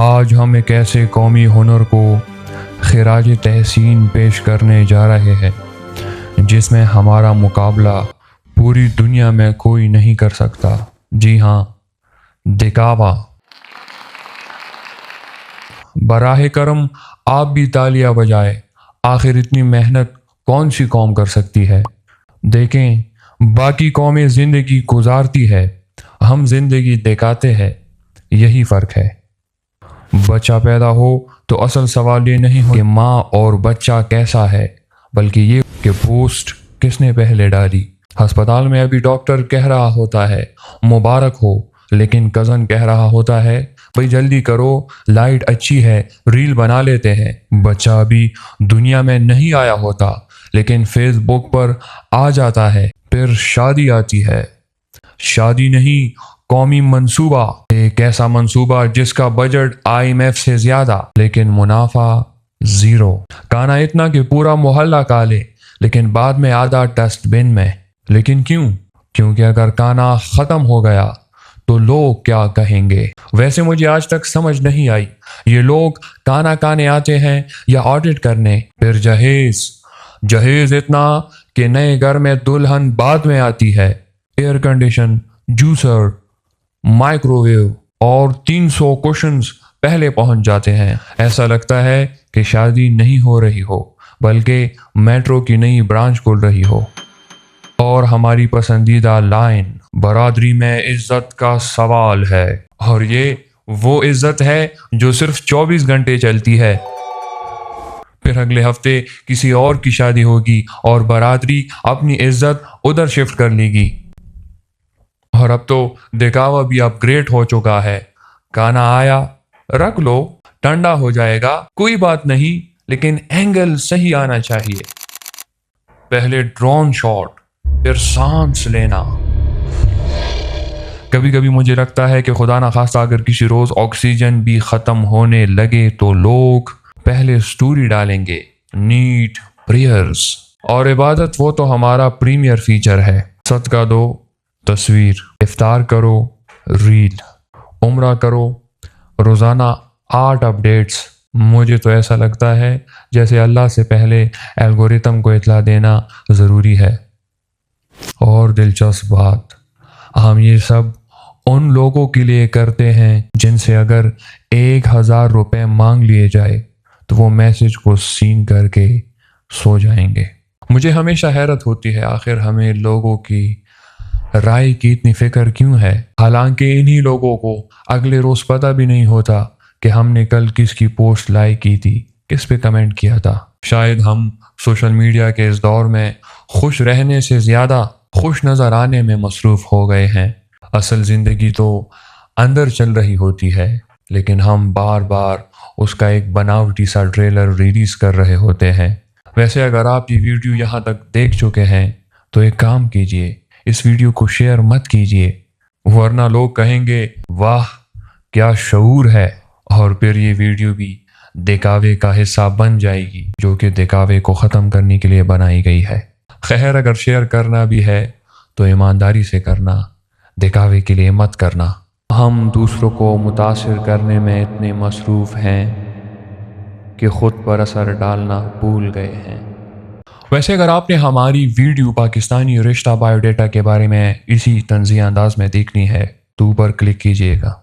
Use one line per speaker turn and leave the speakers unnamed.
آج ہم ایک ایسے قومی ہنر کو خراج تحسین پیش کرنے جا رہے ہیں جس میں ہمارا مقابلہ پوری دنیا میں کوئی نہیں کر سکتا۔ جی ہاں، دکھاوا۔ براہ کرم آپ بھی تالیاں بجائیں۔ آخر اتنی محنت کون سی قوم کر سکتی ہے؟ دیکھیں، باقی قومیں زندگی گزارتی ہے، ہم زندگی دکھاتے ہیں، یہی فرق ہے۔ بچہ پیدا ہو تو اصل سوال یہ نہیں ہو کہ ماں اور بچہ کیسا ہے، بلکہ یہ کہ پوسٹ کس نے پہلے ڈالی۔ ہسپتال میں ابھی ڈاکٹر کہہ رہا ہوتا ہے مبارک ہو، لیکن کزن کہہ رہا ہوتا ہے بھئی جلدی کرو، لائٹ اچھی ہے، ریل بنا لیتے ہیں۔ بچہ ابھی دنیا میں نہیں آیا ہوتا، لیکن فیس بک پر آ جاتا ہے۔ پھر شادی آتی ہے، شادی نہیں، قومی منصوبہ۔ ایک ایسا منصوبہ جس کا بجٹ IMF سے زیادہ، لیکن منافع زیرو۔ کانا اتنا کہ پورا محلہ کھا لے، لیکن بعد میں آدھا ڈسٹ بن میں۔ لیکن کیوں؟ کیونکہ اگر کانا ختم ہو گیا تو لوگ کیا کہیں گے؟ ویسے مجھے آج تک سمجھ نہیں آئی، یہ لوگ کانا کھانے آتے ہیں یا آڈٹ کرنے؟ پھر جہیز اتنا کہ نئے گھر میں دلہن بعد میں آتی ہے۔ Air condition, juicer, microwave اور 300 کوشنز پہلے پہنچ جاتے ہیں۔ ایسا لگتا ہے کہ شادی نہیں ہو رہی ہو، بلکہ میٹرو کی نئی برانچ کھل رہی ہو۔ اور ہماری پسندیدہ لائن، برادری میں عزت کا سوال ہے، اور یہ وہ عزت ہے جو صرف 24 گھنٹے چلتی ہے۔ پھر اگلے ہفتے کسی اور کی شادی ہوگی اور برادری اپنی عزت ادھر شفٹ کر لے گی۔ اور اب تو دکھاوا بھی اپ گریڈ ہو چکا ہے۔ کانا آیا، رکھ لو، ٹھنڈا ہو جائے گا، کوئی بات نہیں، لیکن اینگل صحیح آنا چاہیے۔ پہلے ڈرون شاٹ، پھر سانس لینا۔ کبھی کبھی مجھے لگتا ہے کہ خدا نخواستہ اگر کسی روز آکسیجن بھی ختم ہونے لگے تو لوگ پہلے سٹوری ڈالیں گے، نیڈ پریئرز۔ اور عبادت وہ تو ہمارا پریمیئر فیچر ہے۔ صدقہ دو، تصویر، افطار کرو، ریل، عمرہ کرو، روزانہ 8 اپڈیٹس۔ مجھے تو ایسا لگتا ہے جیسے اللہ سے پہلے الگورتھم کو اطلاع دینا ضروری ہے۔ اور دلچسپ بات، ہم یہ سب ان لوگوں کے لیے کرتے ہیں جن سے اگر 1000 روپے مانگ لیے جائے تو وہ میسج کو سین کر کے سو جائیں گے۔ مجھے ہمیشہ حیرت ہوتی ہے آخر ہمیں لوگوں کی رائے کی اتنی فکر کیوں ہے، حالانکہ انہی لوگوں کو اگلے روز پتہ بھی نہیں ہوتا کہ ہم نے کل کس کی پوسٹ لائک کی تھی، کس پہ کمنٹ کیا تھا۔ شاید ہم سوشل میڈیا کے اس دور میں خوش رہنے سے زیادہ خوش نظر آنے میں مصروف ہو گئے ہیں۔ اصل زندگی تو اندر چل رہی ہوتی ہے، لیکن ہم بار بار اس کا ایک بناوٹی سا ٹریلر ریلیز کر رہے ہوتے ہیں۔ ویسے اگر آپ یہ ویڈیو یہاں تک دیکھ چکے ہیں تو ایک کام کیجئے، اس ویڈیو کو شیئر مت کیجئے، ورنہ لوگ کہیں گے واہ کیا شعور ہے، اور پھر یہ ویڈیو بھی دکھاوے کا حصہ بن جائے گی، جو کہ دکھاوے کو ختم کرنے کے لیے بنائی گئی ہے۔ خیر، اگر شیئر کرنا بھی ہے تو ایمانداری سے کرنا، دکھاوے کے لیے مت کرنا۔ ہم دوسروں کو متاثر کرنے میں اتنے مصروف ہیں کہ خود پر اثر ڈالنا بھول گئے ہیں۔ ویسے اگر آپ نے ہماری ویڈیو پاکستانی رشتہ بایو ڈیٹا کے بارے میں اسی طنزی انداز میں دیکھنی ہے تو اوپر کلک کیجئے گا۔